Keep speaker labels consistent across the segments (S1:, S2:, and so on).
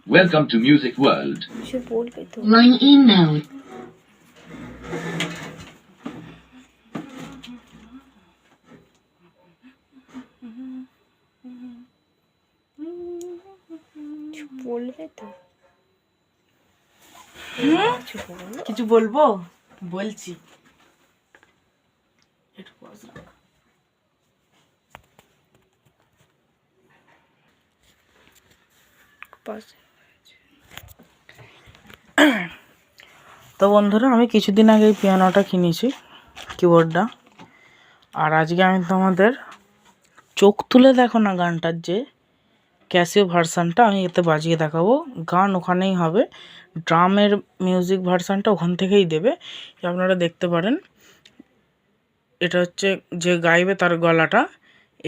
S1: Welcome to Music World.
S2: Line in now.
S3: বলবে তো
S4: কিছু বলবো? বলছি একটু pause রাখ। তো বন্ধুরা, আমি কিছুদিন আগে এই পিয়ানোটা কিনেছি, কিবোর্ডটা। আর আজকে আমি তোমাদের চোখ তুলে দেখো না গানটার যে ক্যাসিও ভার্সানটা আমি এতে বাজিয়ে দেখাবো। গান ওখানেই হবে, ড্রামের মিউজিক ভার্সানটা ওখান থেকেই দেবে, আপনারা দেখতে পারেন। এটা হচ্ছে যে গাইবে তার গলাটা,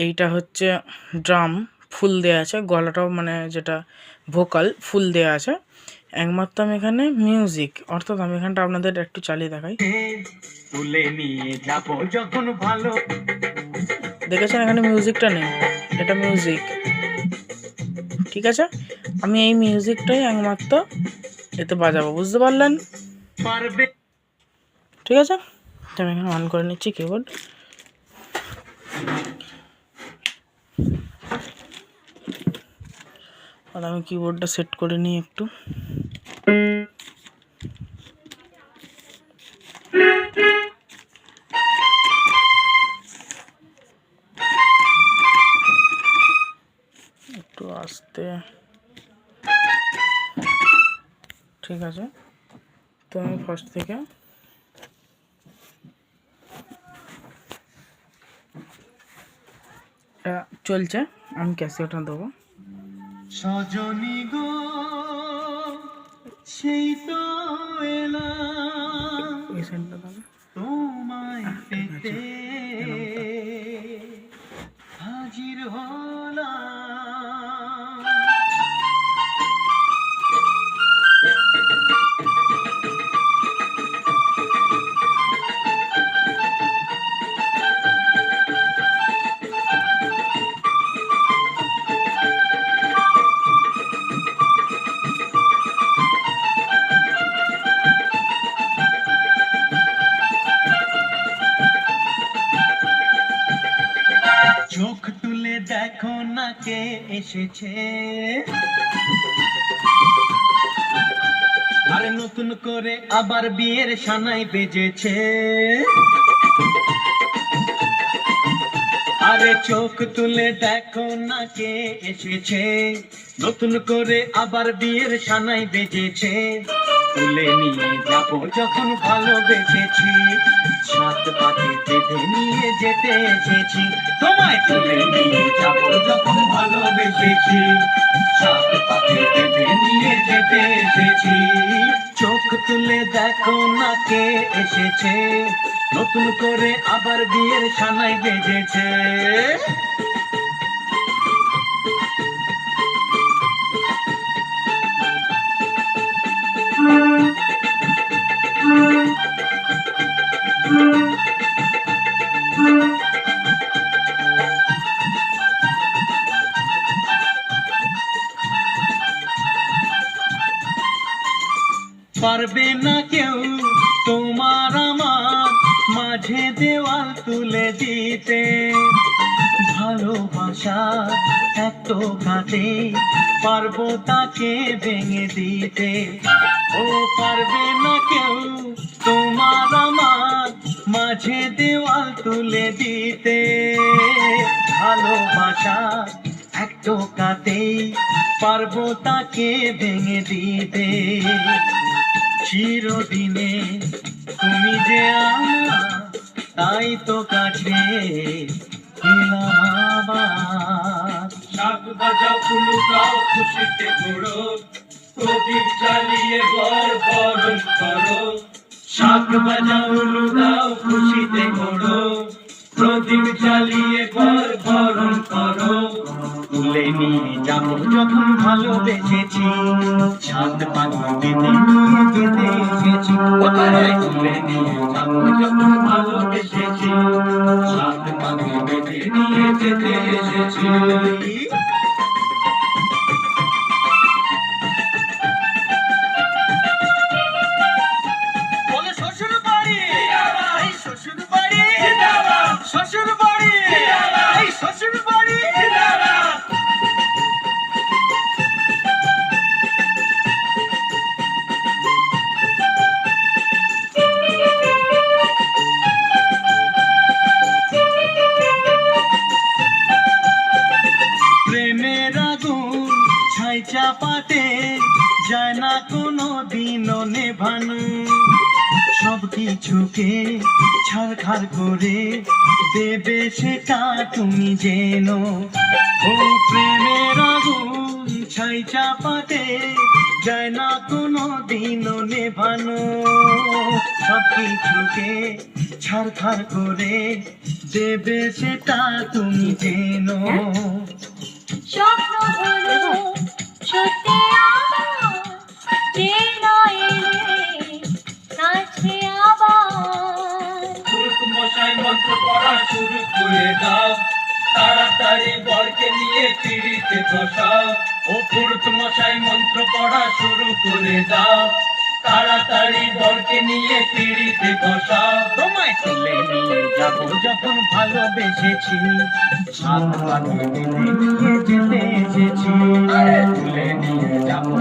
S4: এইটা হচ্ছে ড্রাম ফুল দেয়া আছে, গলাটাও মানে যেটা ভোকাল ফুল দেয়া আছে। একমাত্র আমি এখানে মিউজিক, অর্থাৎ আমি এখানটা আপনাদের একটু চালিয়ে দেখাই। তুলে নিয়ে যাব যখন ভালো, দেখেছেন এখানে মিউজিকটা নেই, এটা মিউজিক, ঠিক আছে? আমি এই মিউজিকটাই একমাত্র এতে বাজাবো, বুঝতে পারলেন? ঠিক আছে, আমি এখানে অন করে নিচ্ছি কিবোর্ড। আর আমি কিবোর্ডটা সেট করে নিই একটু। একটু আস্তে, ঠিক আছে? তো আমি ফার্স্ট থেকে চলছে, আমি ক্যাসেটটা দেবো। সজনী গো সেই তো এলাম, ওই সাইডটা দাও, তোমায় পেতে হাজির হলাম। চোখ তুলে দেখো না কে এসেছে, আরে নতুন করে আবার বিয়ের সানাই বেজেছে। আরে চোখ তুলে দেখো না কে এসেছে, নতুন করে আবার বিয়ের সানাই বেজেছে। তুলে নিয়ে যাবো যখন ভালোবেসেছি, সাত পাকে বেঁধে নিয়ে যেতে এসেছি। তোমায় তুলে নিয়ে যাবো যখন ভালোবেসেছি, সাত পাকে বেঁধে নিয়ে যেতে এসেছি। চোখ তুলে দেখো না কে এসেছে, নতুন করে আবার বিয়ের সানাই বেজেছে। পারবে না কেউ তোমার আমার মাঝে দেওয়াল তুলে দিতে, ভালোবাসা এত কাটে পারবো তাকে ভেঙে দিতে। ও পারবে না কেউ তোমার আমার মাঝে দেওয়াল তুলে দিতে, ভালোবাসা এত কাটে পারবো তাকে ভেঙে দিতে। চিরদিনে তুমি যে আমার, তাই তো কাছে এলাম আবার। শাক বাজাও ফুলু দাও খুশিতে ঘোড়ো, প্রদীপ জ্বালিয়ে ঘর বরণ করো। শাক বাজাও ফুলু দাও খুশিতে ঘোড়ো, প্রদীপ জ্বালিয়ে ঘর বরণ করো। তুলে নিয়ে যাবো যখন ভালোবেসেছি, সাত পাকে বেঁধে নিয়ে যেতে এসেছি। তুলে নিয়ে যাবো যখন ভালোবেসেছি, সাত পাকে বেঁধে নিয়ে যেতে এসেছি।
S5: প্রেমের আগুন ছাই চাপাতে যায় না কোনো দিনও নেভানো সব কিছুকে ছাড়খাড় করে দেবে সেটা তুমি জেনো ও প্রেমের আগুন ছাই চাপাতে যায় না কোনো দিনও নেভানো সব কিছুকে ছাড়খাড় করে দেবে সেটা তুমি জেনো
S2: স্বপ্ন হলো সত্যি আমার যে নয় এলে কাছে আবার
S6: পুরুষ মশাই মন্ত্র পড়া শুরু করে দাও তাড়াতাড়ি বরকে নিয়ে পিড়িতে বসাও ও পুরুষ মশাই মন্ত্র পড়া শুরু করে দাও তাড়াতাড়ি বরকে নিয়ে পিড়িতে বসাও
S5: তোমায় তুলে নিয়ে যাবো যখন ভালোবেসেছি সাত পাকে নিয়ে যেতে এসেছি
S6: তুলে নিয়ে যাবো